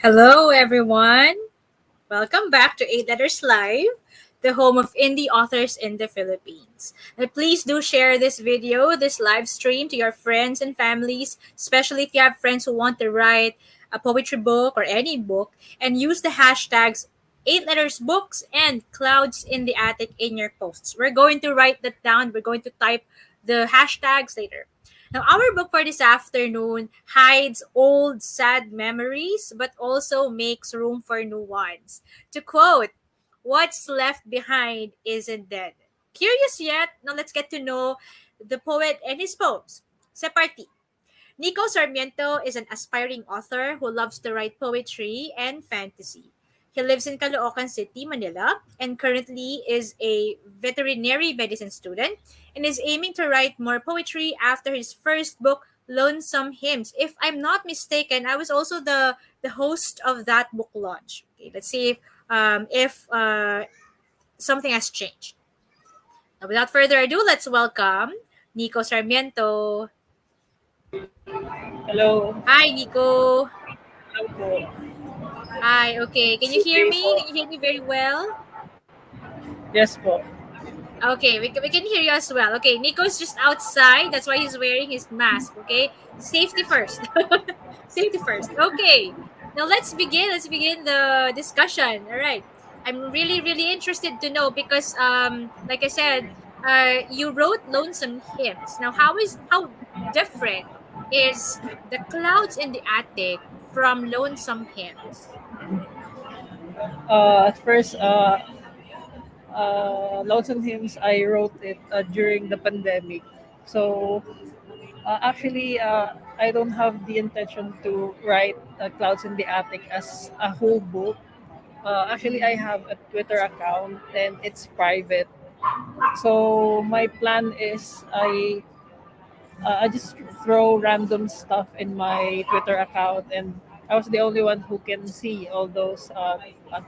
Hello, everyone. Welcome back to Eight Letters Live, the home of indie authors in the Philippines. Please do share this video, this live stream to your friends and families, especially if you have friends who want to write a poetry book or any book, and use the hashtags Eight Letters Books and Clouds in the Attic in your posts. We're going to write that down. We're going to type the hashtags later. Now, our book for this afternoon hides old, sad memories, but also makes room for new ones. To quote, "What's left behind isn't dead." Curious yet? Now let's get to know the poet and his poems. Separti. Nico Sarmiento is an aspiring author who loves to write poetry and fantasy. He lives in Caloocan City, Manila, and currently is a veterinary medicine student and is aiming to write more poetry after his first book, Lonesome Hymns. If I'm not mistaken, I was also the host of that book launch. Okay, let's see if something has changed. Now, without further ado, let's welcome Nico Sarmiento. Hello. Hi, Nico. Hello po. Hi, okay. Can you hear Okay me? po. Can you hear me very well? Yes po. Okay, we can hear you as well. Okay, Nico's just outside. That's why he's wearing his mask. Okay, safety first. Safety first. Okay, now let's begin the discussion. All right. I'm really interested to know because like I said, you wrote Lonesome Hymns. Now, how different is the clouds in the attic from Lonesome Hymns? At first, Lonesome Hymns, I wrote it during the pandemic. So, I don't have the intention to write Clouds in the Attic as a whole book. I Mm. have a Twitter account and it's private. So, my plan is I just throw random stuff in my Twitter account, and I was the only one who can see all those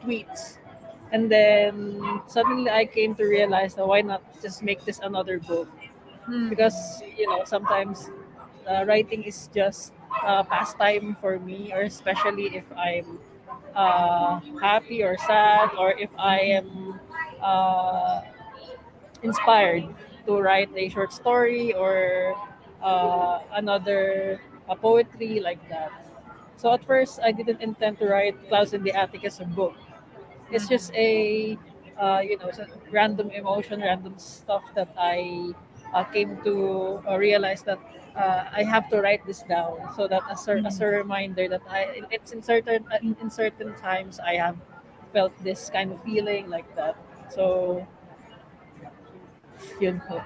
tweets. And then suddenly I came to realize that why not just make this another book? Mm. Because sometimes writing is just pastime for me, or especially if I'm happy or sad, or if I am uh, inspired to write a short story or another poetry like that. So at first, I didn't intend to write Clouds in the Attic as a book. It's just Mm. it's a random emotion, random stuff that I came to realize that I have to write this down so that as a Mm. reminder that it's in certain times I have felt this kind of feeling like that. So yun po.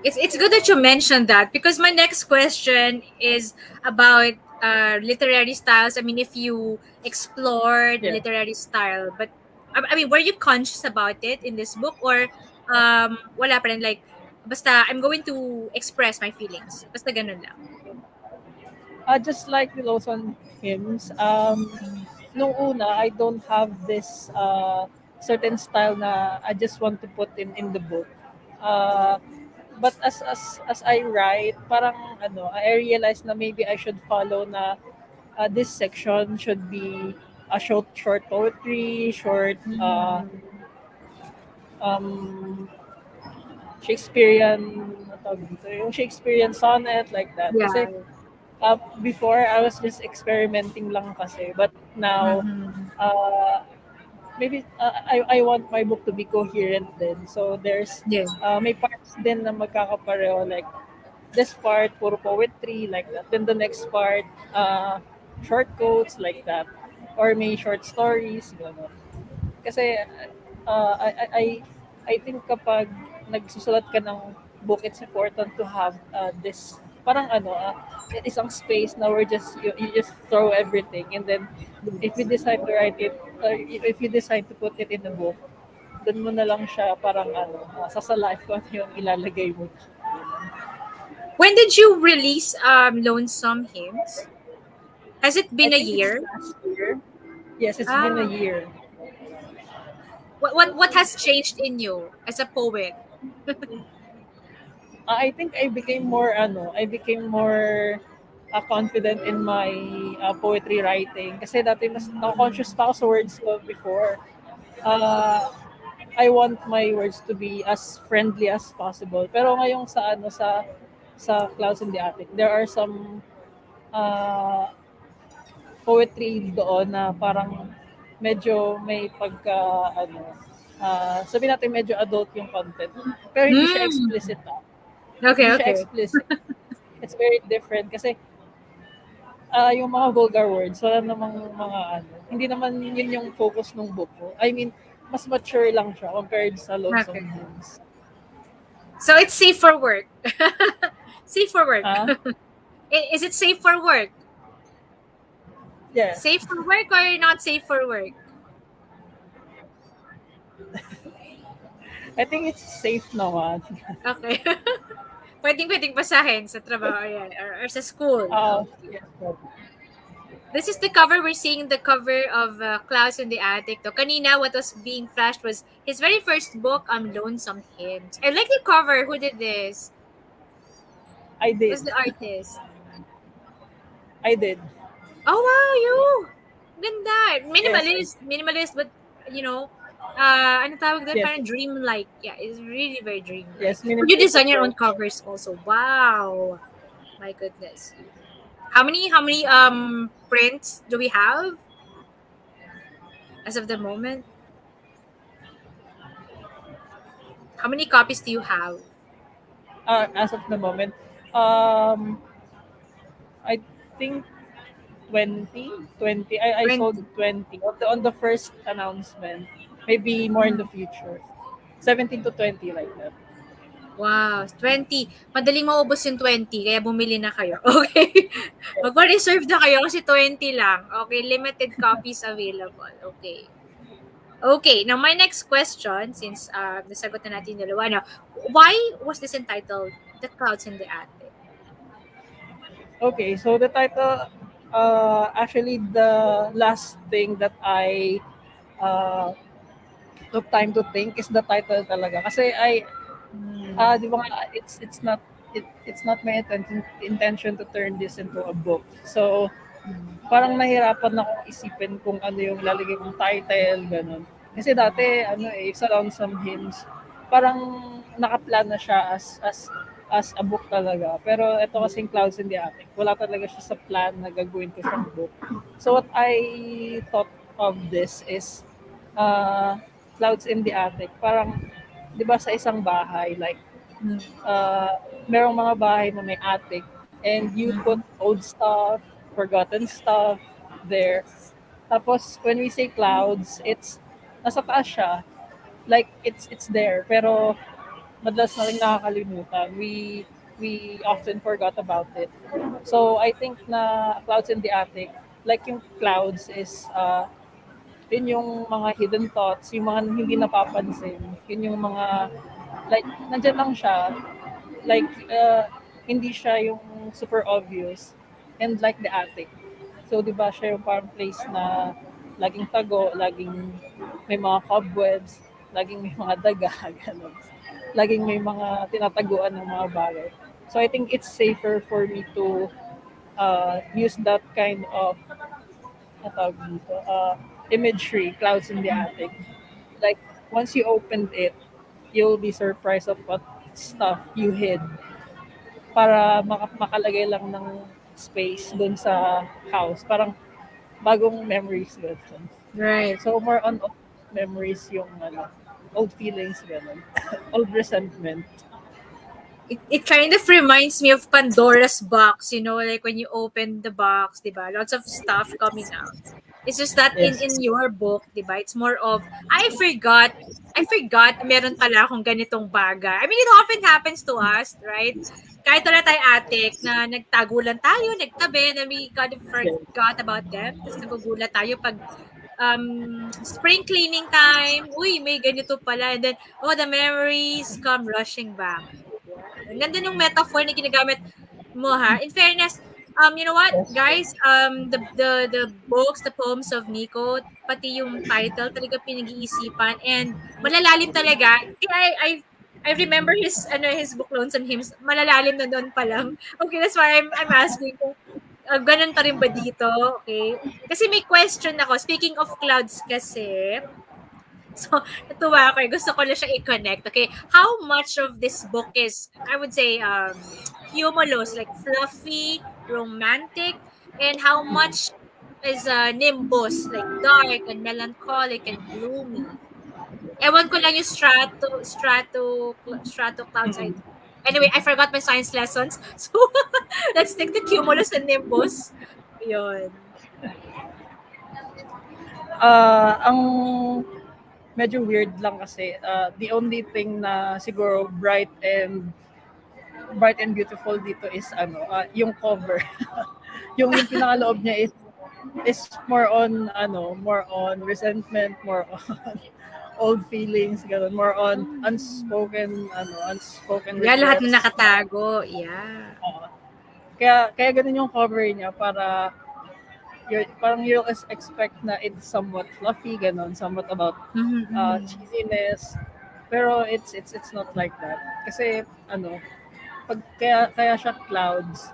It's good that you mentioned that because my next question is about literary styles. I mean, if you explored the Yeah. literary style, but I mean, were you conscious about it in this book or wala pa rin, like basta I'm going to express my feelings. Basta ganun lang. Just like the Lawson hymns, nung una, I don't have this certain style na I just want to put in the book. Uh, but as I write, parang I realize na maybe I should follow na this section should be a short poetry, short Mm. um, Shakespearean, ano tawag dito, yung Shakespearean sonnet like that. Yeah. Kasi before, I was just experimenting lang kasi. But now, Mm-hmm. uh, maybe I want my book to be coherent din. So there's Yeah. may parts din na magkakapareho, like this part puro poetry like that. Then the next part short quotes like that, or may short stories gano'n. Kasi uh, I, I I I think kapag nagsusulat ka ng book, it's important to have this parang isang space na where you just throw everything, and then if you decide to write it, or if you decide to put it in a book, doon mo na lang siya parang sasalay kung ano yung ilalagay mo. When did you release Lonesome Hymns? Has it I been a think it's year? last year. Yes, it's been a Ah, year. what has changed in you as a poet? I think I became more confident in my poetry writing. Kasi dati mas conscious pa ako sa words ko before. Uh, I want my words to be as friendly as possible. Pero ngayong sa Clouds in the Attic, there are some uh, poetry doon na parang medyo may pagka sabi natin medyo adult yung content. Pero hindi siya Mm. explicit Okay, Hindi siya okay. explicit. It's very different kasi yung mga vulgar words, wala namang mga hindi naman yun yung focus ng book ko. I mean, mas mature lang siya compared sa Lonesome Okay. Hymns. So it's safe for work. Safe for work. Ah, Is it safe for work? yes. Safe for work or not safe for work? I think it's safe naman. Okay. Pwedeng basahin sa trabaho or sa school. Okay. Yes, but This is the cover. We're seeing the cover of Clouds in the Attic. To kanina, what was being flashed was his very first book, Lonesome Hymns. I like the cover. Who did this? I did. Who's the artist? I did. Oh, wow, you! Ganda. Yes, Minimalist, but, ano tawag doon? yes, Parang dreamlike. Yeah, it's really very dreamlike. yes, Would you minimalist design your own approach. covers also? Wow. My goodness. How many prints do we have as of the moment? How many copies do you have? As of the moment, um, I think 20. I sold 20. 20 on the first announcement. Maybe more in the future. 17 to 20 like that. Wow, 20. Madaling maubos yung 20, kaya bumili na kayo. Okay. Magpa-reserve na kayo kasi 20 lang. Okay, limited copies available. Okay. Okay, now my next question, since nasagot na natin yung dalawa, now, why was this entitled The Clouds in the Attic? Okay, so the title, actually the last thing that I uh, took time to think is the title talaga. Kasi di ba nga, it's not my intention to turn this into a book. So, parang nahirapan akong isipin kung ano yung lalagay kong title, ganun. Kasi dati, sa Lonesome Hymns, parang nakaplan na siya as a book talaga. Pero ito kasing Clouds in the Attic, wala talaga siya sa plan na gagawin ko siyang book. So what I thought of this is Clouds in the Attic. Parang, di ba sa isang bahay, like, merong mga bahay na may attic and you put old stuff, forgotten stuff there. Tapos when we say clouds, it's nasa taas siya. Like it's there pero madalas na rin nakakalimutan. We often forgot about it. So I think na Clouds in the Attic, like yung clouds is yun yung mga hidden thoughts, yung mga hindi napapansin, yun yung mga like nandiyan lang siya, like hindi siya yung super obvious, and like the attic. So 'di ba siya yung parang place na laging tago, laging may mga cobwebs, laging may mga daga, ganun. Laging may mga tinataguan ng mga bagay. So I think it's safer for me to use that kind of tawag dito, imagery, clouds in the attic. Like once you opened it, you'll be surprised of what stuff you hid para makalagay lang ng space dun sa house. Parang bagong memories ganun. Right. So more on old memories yung old feelings ganun. Old resentment. It kind of reminds me of Pandora's box, like when you open the box, diba? Lots of stuff coming out. It's just that in Yes. your book, diba? It's more of I forgot meron pala akong ganitong bagay. I mean, it often happens to us, right? Kahit wala tayo attic na nagtago lang tayo, nagtabi, na we kind of Yes. forgot about them. Tapos nagugulat tayo pag spring cleaning time, uy, may ganito pala. And then, the memories come rushing back. Ang ganda ng metaphor na ginagamit mo, ha. In fairness, you know what, Yes. guys, the books, the poems of Nico, pati yung title talaga pinag-iisipan and malalalim talaga. Kaya I remember his book Loans and Hymns, malalalim na doon pa lang. Okay, that's why I'm asking kung Ganun pa rin ba dito? Okay. Kasi may question ako. Speaking of clouds kasi, so, natuwa ako eh. Gusto ko na siyang i-connect. Okay. How much of this book is, I would say, cumulus, like fluffy, romantic, and how much is nimbus, like dark and melancholic and gloomy? Ewan ko lang yung strato clouds. Anyway, I forgot my science lessons. So, let's stick to cumulus and nimbus. Yun. Ang medyo weird lang kasi the only thing na siguro bright and beautiful dito is yung cover. Yung pinakaloob niya is more on more on resentment, more on old feelings, ganun, more on unspoken Yeah, lahat na regrets. nakatago. Yeah. Kaya ganun yung cover niya para parang you'll expect na it's somewhat fluffy, ganun, somewhat about Mm-hmm. cheesiness. Pero it's not like that. Kasi kaya siya clouds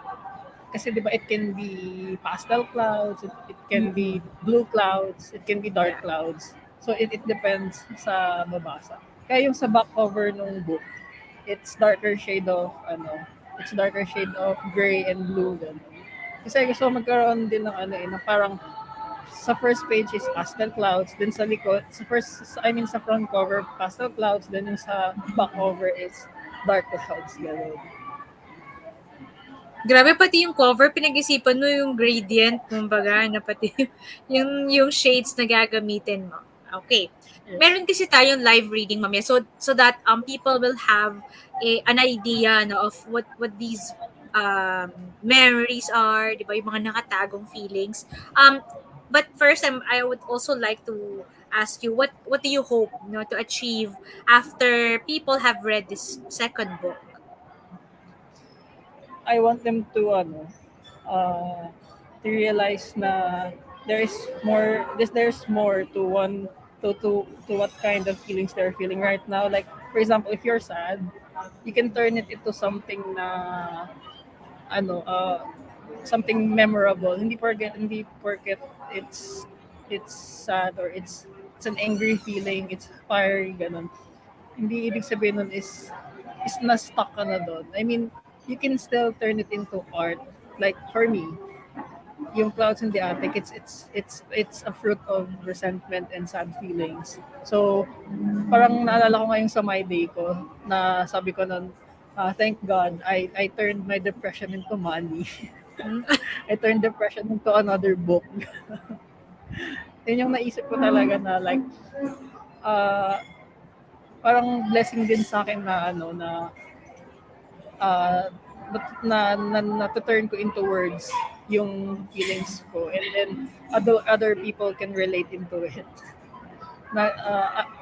kasi 'di ba it can be pastel clouds, it can be Mm-mm. blue clouds, it can be dark Yeah. clouds. So it depends sa mabasa. Kaya yung sa back cover ng book, it's darker shade of it's darker shade of gray and blue ganun. Kasi gusto ko magkaroon din ng na parang sa first page is pastel clouds, then sa likod, sa front cover, pastel clouds, then yung sa back cover is dark clouds, gano'n. Grabe, pati yung cover, pinag-isipan mo yung gradient, kumbaga, na pati yung shades na gagamitin mo. Okay. Yes. Meron kasi tayong live reading mamaya, so that people will have an idea no, of what these memories are, di ba, yung mga nakatagong feelings. But first, I would also like to ask you, what do you hope to achieve after people have read this second book? I want them uh, to realize na there's more to what kind of feelings they're feeling right now. Like for example, if you're sad, you can turn it into something na ano uh, something memorable. Hindi porket it's sad or it's an angry feeling, it's fiery ganun. Hindi ibig sabihin nun is na-stuck ka na doon. I mean, you can still turn it into art. Like for me, yung clouds in the attic, it's a fruit of resentment and sad feelings. So, parang naalala ko ngayon sa my day ko na sabi ko nun, thank God, I turned my depression into money. Hmm? I turned depression into another book. Yun yung naisip ko talaga na like, uh, parang blessing din sa akin na uh, na to turn ko into words yung feelings ko and then other people can relate into it.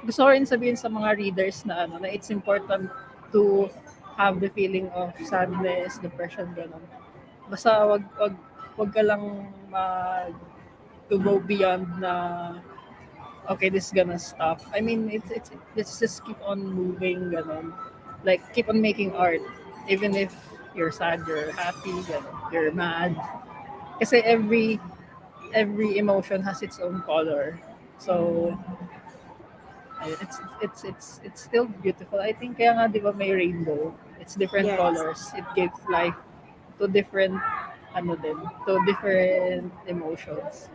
Gusto ko rin sabihin sa mga readers na it's important to have the feeling of sadness, depression, gano'n. Basta wag ka lang to go beyond na okay, this is gonna stop. I mean, let's just keep on moving, ganon. Like, keep on making art. Even if you're sad, you're happy, ganon. You're mad. Kasi every emotion has its own color. So, it's still beautiful. I think kaya nga, di ba, may rainbow. It's different Yes. colors. It gives life to different, to different emotions.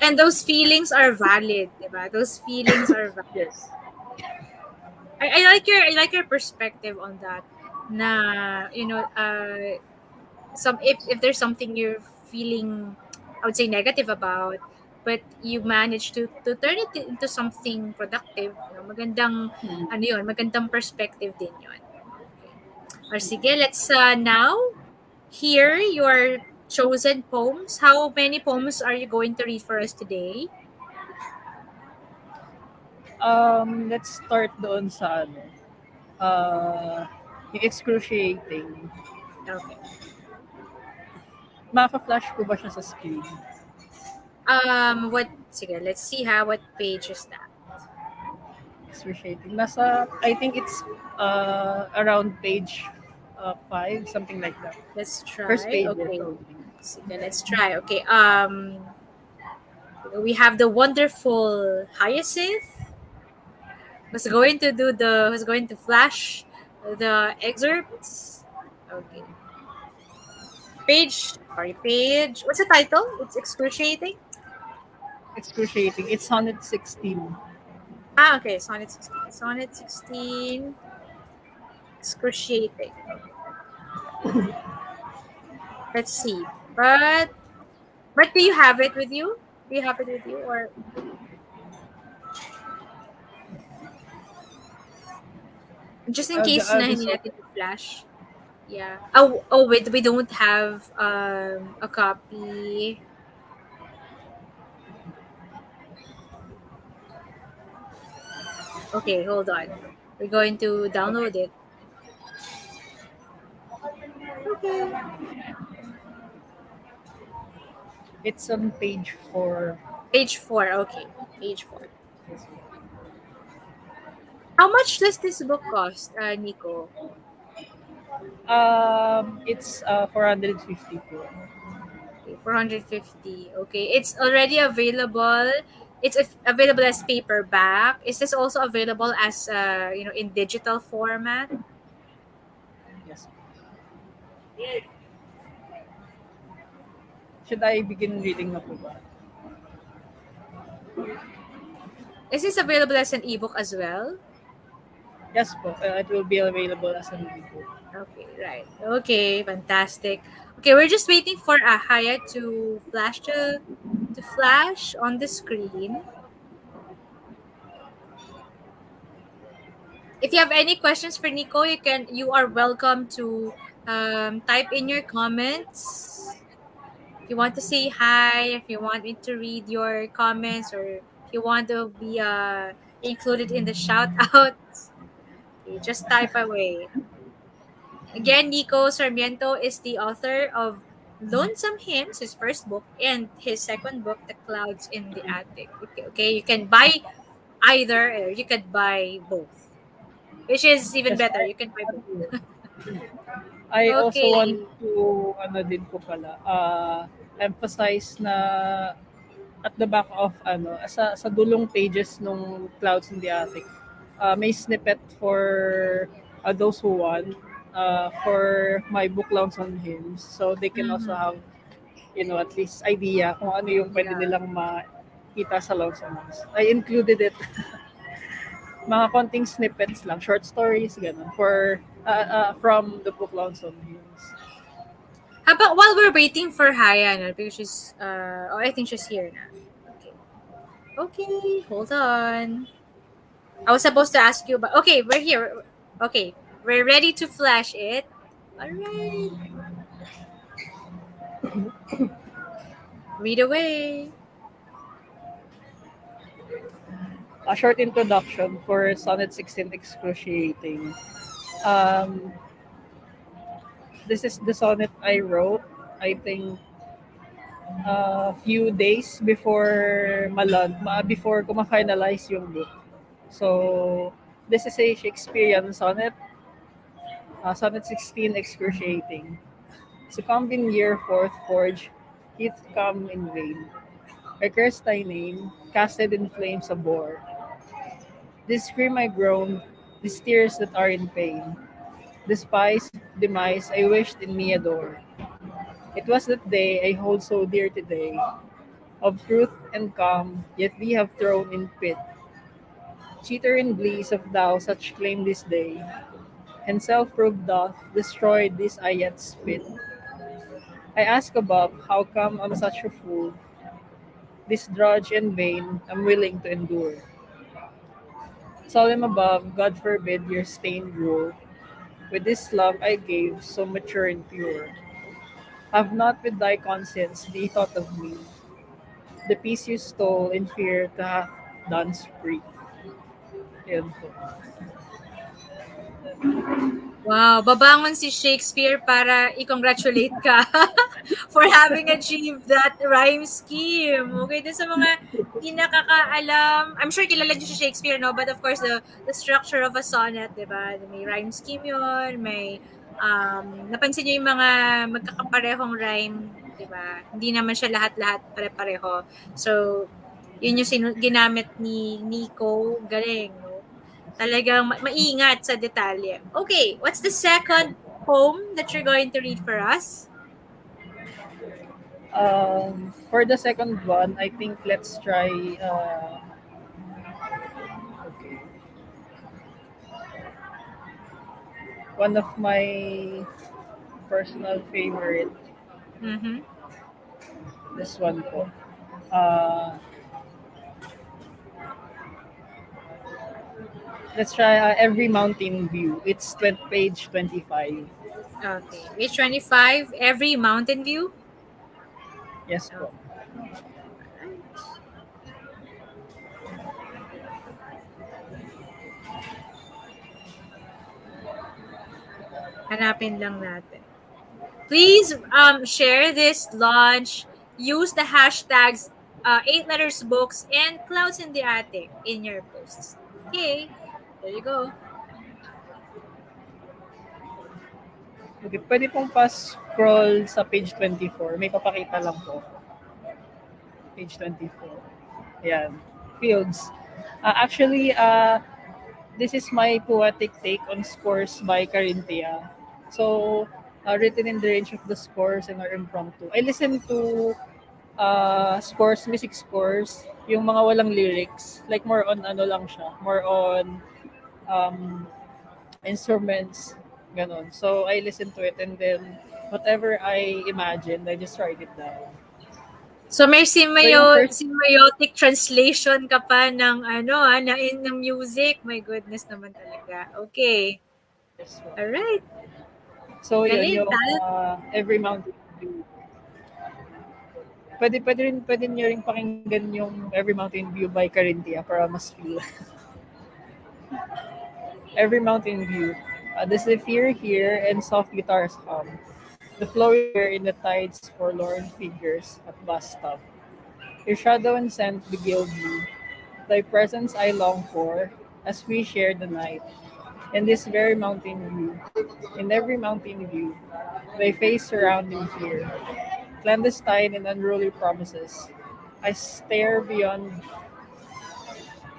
And those feelings are valid, diba? Those feelings are valid. Yes. I like your perspective on that. Na some if there's something you're feeling, I would say negative about, but you manage to turn it into something productive. Magandang magandang perspective din 'yon. Okay. Or sige, let's now hear your chosen poems. How many poems are you going to read for us today? Let's start doon sa yung excruciating. Okay. Maka-flash po ba siya sa screen? What? Sige, let's see what page is that? Excruciating. I think it's around page 5, something like that. Let's First try. pages Okay. only. Sige, let's try. Okay. We have the wonderful Hyacinth who's going to flash the excerpts. Okay. Page. What's the title? It's excruciating. Excruciating. It's sonnet 16. Ah, okay. Sonnet 16. Sonnet 16. Excruciating. Okay. Let's see. But do you have it with you? Do you have it with you, or just in case na This hindi one, natin i-flash? Yeah. Oh wait, we don't have a copy. Okay, hold on. We're going to okay. download it. Okay. It's on page 4. Page 4. Okay. Page 4. How much does this book cost, Nico? It's 450 po. Okay, 450. Okay. It's already available. It's available as paperback. Is this also available as in digital format? Yes. Should I begin reading na po ba? Is this available as an ebook as well? Yes po. It will be available as an ebook. Okay, right. Okay, fantastic. Okay, we're just waiting for Ahaya to flash on the screen. If you have any questions for Nico, you are welcome to type in your comments. If you want to say hi, if you want me to read your comments, or if you want to be included in the shout outs, okay, just type away. Again, Nico Sarmiento is the author of Lonesome Hymns, his first book, and his second book, The Clouds in the Attic. Okay, you can buy either, or you could buy both, which is even Yes, better. You can buy both. I also want Okay. to din po pala, emphasize na at the back of sa dulong pages nung Clouds in the Attic, may snippet for those who want for my book launch on hymns, so they can also Mm-hmm. have at least idea kung ano yung pwede Yeah. nilang makita sa launch on hymns. I included it mga konting snippets lang, short stories, ganun, for from the book launch on hymns. How about while we're waiting for Haya, no? Because she's I think she's here now. Okay. Okay, hold on. I was supposed to ask you, but okay, we're here. Okay, we're ready to flash it. All right, read away. A short introduction for Sonnet 16 Excruciating. Um, this is the sonnet I wrote, I think, a few days before before ko ma-finalize yung book. So, this is a Shakespearean sonnet, Sonnet 16 Excruciating. Succumb in year fourth forge, heath come in vain. I curse thy name, casted in flames abhor. This scream I groan, these tears that are in pain. Despise, demise, I wished in me adore. It was that day I hold so dear today, of truth and calm, yet thee have thrown in pit. Cheater in bliss of thou such claim this day, and self-proof doth destroy this I yet spit. I ask above, how come I'm such a fool? This drudge and vain I'm willing to endure. Solemn above, God forbid your stained rule. With this love I gave, so mature and pure. Have not with thy conscience thee thought of me, the peace you stole in fear to have done spree. Yun po. Wow, babangon si Shakespeare para i-congratulate ka for having achieved that rhyme scheme. Okay, dun sa mga hindi nakakaalam, I'm sure kilala niyo si Shakespeare, no? But of course, the structure of a sonnet, di ba? May rhyme scheme yun, may napansin niyo yung mga magkakaparehong rhyme, 'di ba? Hindi naman siya lahat-lahat pare-pareho. So, yun yung ginamit ni Nico, galing, no? Talagang maingat sa detalye. Okay, what's the second poem that you're going to read for us? For the second one, I think let's try. Okay, one of my personal favorite. Mm-hmm. This one po. Uh, let's try every mountain view. It's page 25. Okay, page 25, every mountain view. Yes Okay, po. alright. Hanapin lang natin. Please share this launch. Use the hashtags 8 letters books and clouds in the attic in your posts. Okay, there you go. Okay, pwede pong pa-scroll sa page 24. May papakita lang po. Page 24. Ayan. Fields. Actually, this is my poetic take on scores by Carinthia. So, written in the range of the scores and are impromptu. I listen to scores, music scores, yung mga walang lyrics. Like more on ano lang siya. More on um, instruments. Ganon. So, I listen to it and then whatever I imagine, I just write it down. So may So, yung first, semiotic translation ka pa ng ano ng music. My goodness naman talaga. Okay. yes, All right. so yun, Galing. yung every mountain view. Pwede niyo rin pakinggan yung Every Mountain View by Carinthia para mas feel. Every Mountain View. The zephyr here and soft guitars hum. The flowing river in the tide's forlorn figures at bus stop. Your shadow and scent beguiled me. Thy presence I long for as we share the night. In this very mountain view, in every mountain view, thy face surrounding here, clandestine and unruly promises. I stare beyond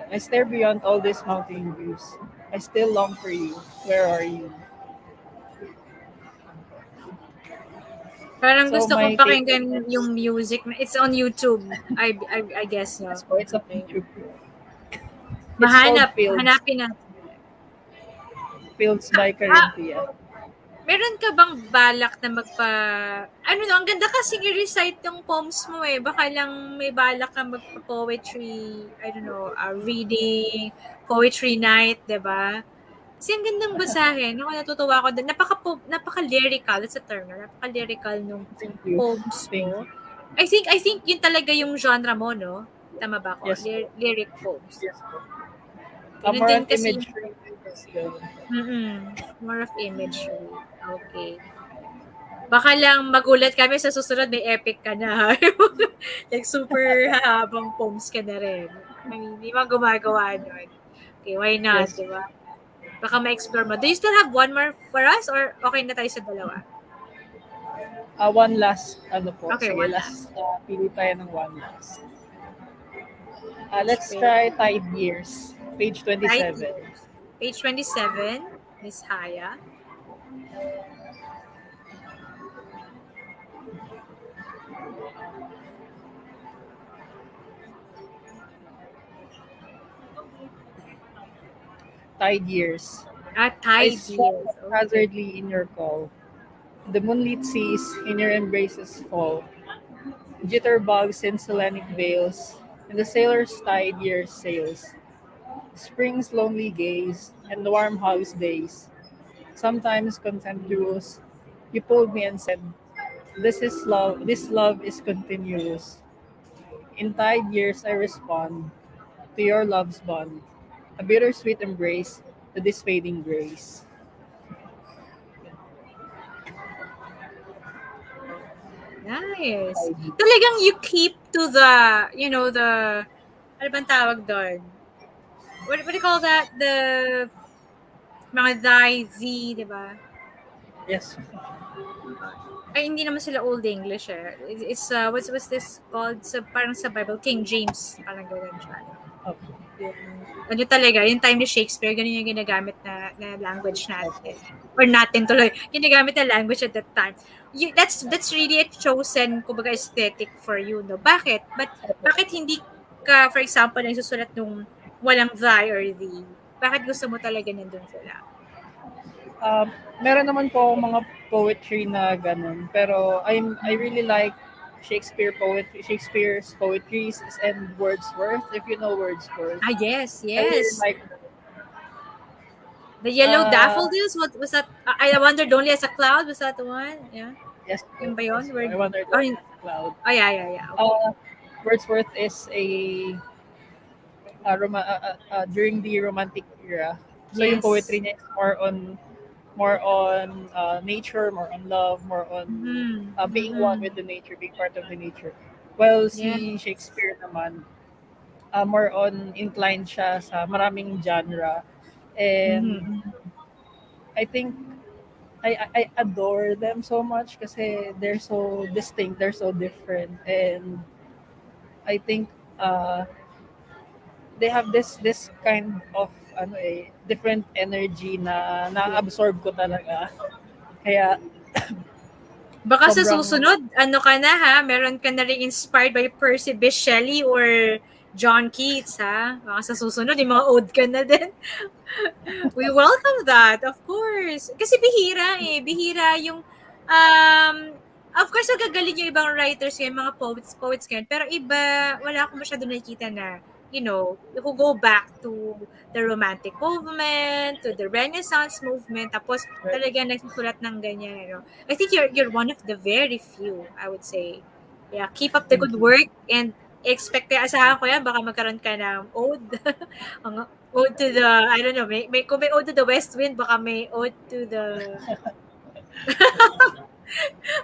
I stare beyond all these mountain views. I still long for you. Where are you? Parang So gusto kong my take on pakinggan this, yung music. It's on YouTube. I guess, no? yes po, it's on Okay. YouTube. It's called Fields. Hanapin natin. Fields Ha, by ah, Carinthia. meron ka bang balak na ano no, ang ganda kasing i-recite yung poems mo eh. Baka lang may balak ka magpa-poetry, I don't know, reading, poetry night, 'di ba? Kasi ang gandang basahin. Ako natutuwa ako din. Napaka-lyrical, that's a term, no? Napaka-lyrical nung Thank you. poems Thank mo. you. I think yun talaga yung genre mo, no? Tama ba ako? Yes po. Lyric poems. Yes po. Ganun More din on kasi imagery. Yes, ganun. more of imagery. Okay. Baka lang magulat kami sa susunod may epic ka na, ha? Like super hahabang poems ka na rin. I mean, hindi man gumagawa nun. Okay, why not, Yes. 'di ba? Baka ma-explore mo. Do you still have one more for us or okay na tayo sa dalawa? One last, ano po, Okay, sige, one last. last, pili tayo ng one last. Page Let's page. try Tide Years, page Right 27. years. Page 27, Miss Haya. Tide Years. I Tide strike years. Okay. hazardly in your call. The moonlit seas in your embraces fall. Jitterbugs in Selenic veils, and the sailor's tide years sails. Spring's lonely gaze, and the warm house days. Sometimes contemptuous, you pulled me and said, this love is continuous. In tide years I respond to your love's bond, a bittersweet embrace to this fading grace. Nice. Tide years. Talagang you keep to the, ano bang tawag doon? What do you call that? The mga thy, thee, di ba? Yes. Ay, hindi naman sila Old English eh. It's what's this called? Sa parang sa Bible, King James, parang ganun siya, no? Opo. Yung ano talaga, yung time ni Shakespeare, ganun yung ginagamit na language Opo. natin. Or natin tuloy, ginagamit na language at that time. That's really a chosen, kumbaga, aesthetic for you, no? Bakit hindi ka, for example, nagsusulat nung walang thy or thee? Bakit gusto mo talaga nandun sila? Um, Meron naman po akong mga poetry na ganun. Pero I really like Shakespeare's poetries and Wordsworth, if you know Wordsworth. Ah, yes, I really yes. like The yellow uh daffodils, what was that? I wondered only as a cloud, was that the one? Yeah. yes po, Yung ba yes yun? po. I wonder Oh, what cloud. oh yeah, yeah, yeah. Okay. Uh Wordsworth is during the romantic era. So yung Yes. poetry niya is more on nature, more on love, more on Mm-hmm. being one with Mm-hmm. the nature, being part of the nature. While si Yes. Shakespeare naman, more on inclined siya sa maraming genre. And Mm-hmm. I think I adore them so much kasi they're so distinct, they're so different. And I think uh, they have this kind of different energy na Yeah. na-absorb ko talaga. Kaya Baka sa sobrang susunod, ano ka na ha, meron ka na rin inspired by Percy Bysshe Shelley or John Keats ha. Baka sa susunod, yung mga ode ka na din. We welcome that, of course. Kasi bihira eh. Bihira yung, of course, magagaling yung ibang writers ngayon, mga poets ngayon. Pero iba, wala akong masyado nakikita na, who go back to the Romantic movement, to the Renaissance movement, tapos talaga nagsusulat ng ganyan. I think you're one of the very few, I would say. Yeah, keep up the thank good you. work and asahan ko yan, baka magkaroon ka ng ode. Ang ode to the, I don't know, kung may ode to the West Wind, baka may ode to the,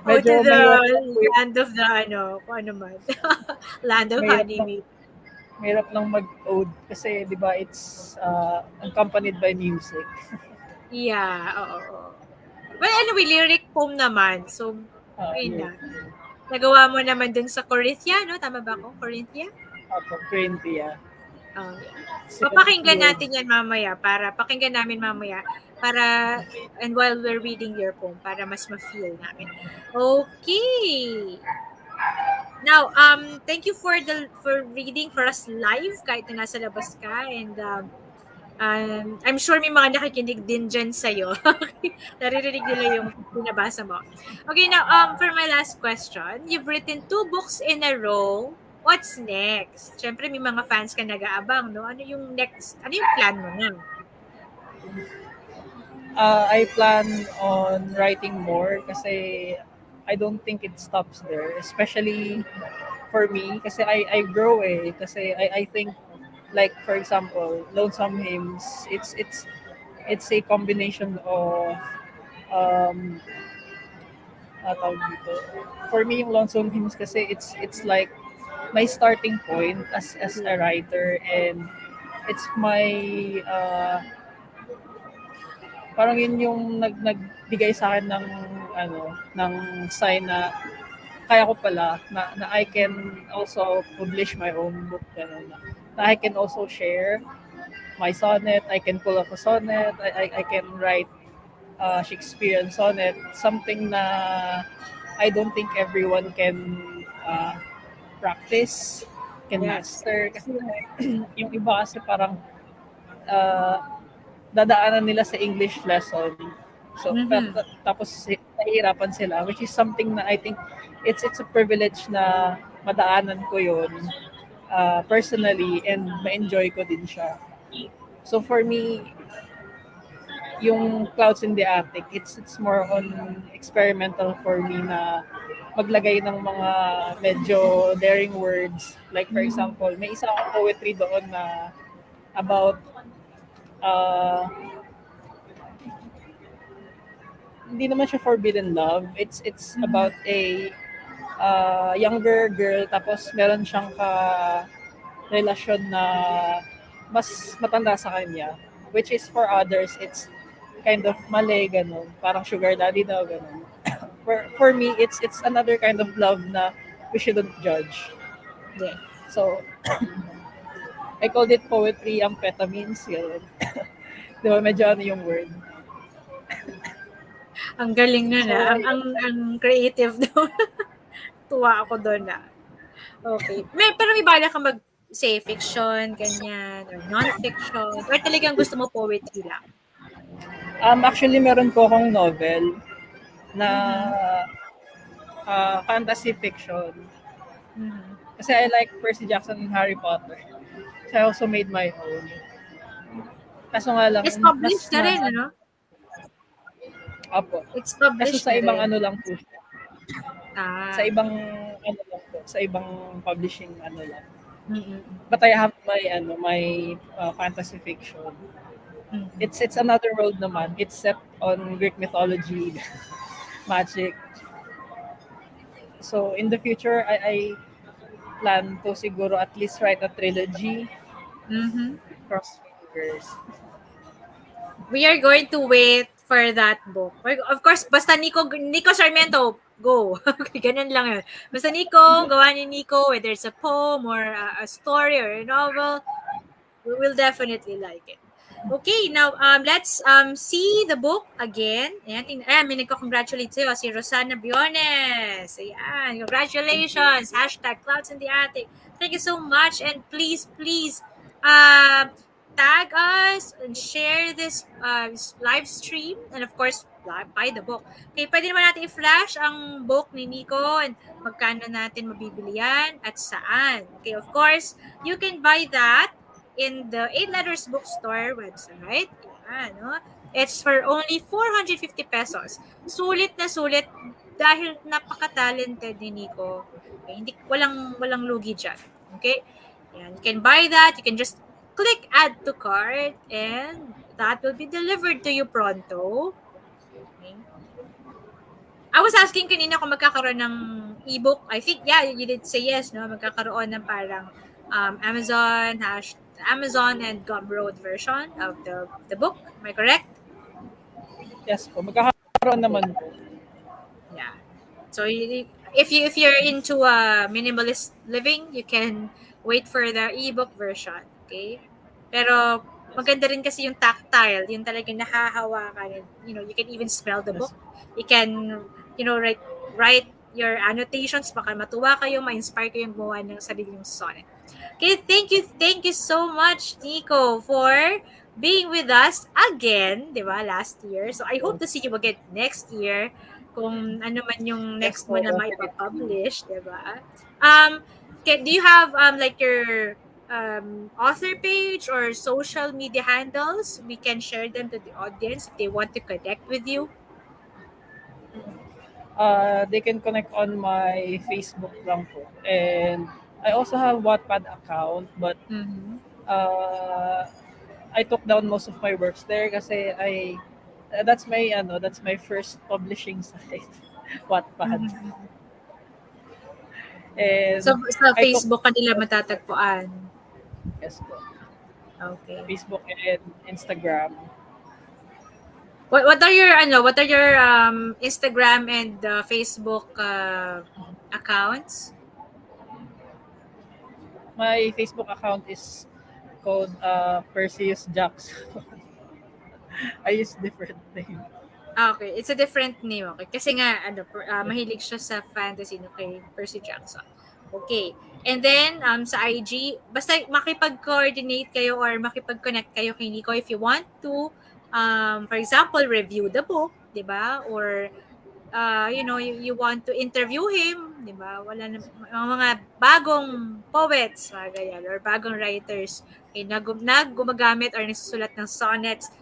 ode to Medyo the mahirap lang po yung land of the, kung ano man, land of mahirap lang honeymead. mahirap lang mag-ode kasi 'di ba it's accompanied by music. Yeah, oo, oo. Well, anyway, lyric poem naman. So, why Lyric. not? Nagawa mo naman dun sa Corinthia, no? Tama ba ako? Corinthia? Opo, 20, yeah. Oh, yeah. Papakinggan 70 natin words. yan mamaya pakinggan namin mamaya para and while we're reading your poem para mas ma-feel namin. Okay. Now, thank you for reading for us live kahit na nasa labas ka and I'm sure may mga nakikinig din dyan sa'yo. Naririnig nila yung binabasa mo. Okay, now, for my last question, you've written 2 books in a row. What's next? Siyempre, may mga fans ka nag-aabang, no? Ano yung next? Ano yung plan mo na? I plan on writing more kasi I don't think it stops there. Especially for me kasi I grow kasi I think like for example, Lonesome Hymns, it's a combination of um tawag dito. For me yung Lonesome Hymns kasi it's like my starting point as a Yeah. writer, and it's my parang yun yung nagbigay sa akin ng ng sign na kaya ko pala na I can also publish my own book, ganun, na I can also share my sonnet, I can pull up a sonnet, I can write Shakespearean sonnet, something na I don't think everyone can practice, can Yes. master. Kasi yung iba kasi parang uh, dadaanan nila sa English lesson. So, Mm-hmm. tapos nahihirapan sila, which is something na I think it's a privilege na madaanan ko yun personally, and ma-enjoy ko din siya. So for me, yung Clouds in the Attic, it's more on experimental for me na maglagay ng mga medyo daring words. Like for Mm-hmm. example, may isa akong poetry doon na about uh, hindi naman siya forbidden love. It's Mm-hmm. about a younger girl, tapos meron siyang relasyon na mas matanda sa kanya, which is for others it's kind of mali, ganun. Parang sugar daddy daw, ganun. For me, it's another kind of love na we shouldn't judge. Yeah. So, I called it poetry amphetamines, yun. Di ba, medyo ano yung word. Ang galing nun, So, ayun. ang creative doon. Tuwa ako doon, Okay. Pero may balak kang say fiction, ganyan, or non-fiction, or talagang gusto mo poetry lang? Actually, meron po akong novel na Mhm. fantasy fiction. Mhm. Kasi I like Percy Jackson and Harry Potter. So I also made my own. Kaso nga lang, It's mas published na na, rin, ano? apo. It's Kaso published sa na ibang rin. ano lang po siya. Sa Ah. ibang, ano lang po, sa ibang publishing ano lang. Mm. But I have my, fantasy fiction. Mm. It's another world naman. It's set on Greek mythology, magic. So in the future, I plan to siguro at least write a trilogy. Mhm. Cross fingers. We are going to wait for that book. Of course, basta Nico Sarmiento, go. Okay, ganun lang yun. Basta Nico, gawa ni Nico, whether it's a poem or a story or a novel, we will definitely like it. Okay, now let's see the book again. Ayan, may nagko-congratulate sa'yo, si Rosana Briones. Ayan, Thank you. congratulations. Hashtag Clouds in the Attic. Thank you so much. And please, uh, tag us and share this live stream. And of course, buy the book. Okay, pwede naman natin i-flash ang book ni Nico and magkano natin mabibili yan at saan. Okay, of course, you can buy that in the Eight Letters Bookstore website. Yan, no? It's for only 450 pesos. Sulit na sulit dahil napaka-talented ni Nico. Okay, hindi walang lugi diyan. Okay? Yan, you can buy that. You can just click add to cart and that will be delivered to you pronto. Okay? I was asking kanina kung magkakaroon ng ebook. I think, yeah, you did say yes, no? Magkakaroon ng parang Amazon and Gumroad version of the book. Am I correct? Yes po. Magkakaroon Okay. naman po. Yeah. So if you're into minimalist living, you can wait for the ebook version, okay? Pero Yes. maganda rin kasi yung tactile, yung talagang nahahawakan. You can even smell the Yes. book. You can, write your annotations, baka matuwa kayo, ma-inspire kayong gumawa ng sarili yung sonnet. Okay, thank you so much, Nico, for being with us again, di ba, last year. So I hope to see you again next year kung ano man yung Yes next mo po, na definitely. maipapublish, di ba? Um, do you have like your author page or social media handles? We can share them to the audience if they want to connect with you. They can connect on my Facebook lang po. And I also have Wattpad account, but Mm-hmm. uh, I took down most of my works there kasi that's my first publishing site, Wattpad. Mm-hmm. So, And sa I took Facebook kanila matatagpuan. yes po, Okay. Facebook and Instagram. What are your Instagram and Facebook accounts? My Facebook account is called Perseus Jackson. I use different name. Okay, it's a different name. Okay, kasi nga mahilig siya sa fantasy no kay Percy Jackson. Okay. And then sa IG, basta makipag-coordinate kayo or makipag-connect kayo kay Nico if you want to for example, review the book, 'di ba? Or you want to interview him, 'di ba? Wala na mga bagong poets, mga ganyan, or bagong writers na gumagamit or nagsusulat ng sonnets.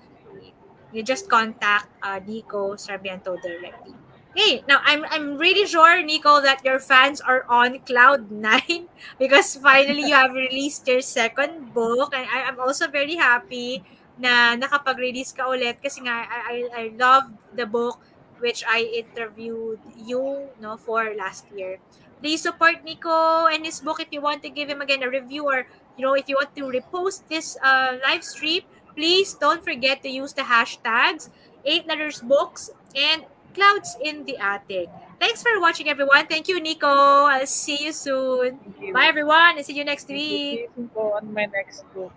You just contact Nico Sarmiento directly. Hey, now I'm really sure, Nico, that your fans are on cloud nine because finally you have released your second book, and I'm also very happy na nakapag-release ka ulit kasi nga I love the book which I interviewed you no for last year. Please support Nico and his book if you want to give him again a review or if you want to repost this live stream. Please don't forget to use the hashtags Eight Letters Books, and Clouds in the Attic. Thanks for watching, everyone. Thank you, Nico. I'll see you soon. Thank Bye, you. everyone, and see you next Thank you. See week. you soon po on my next book.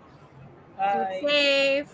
Keep Bye. safe.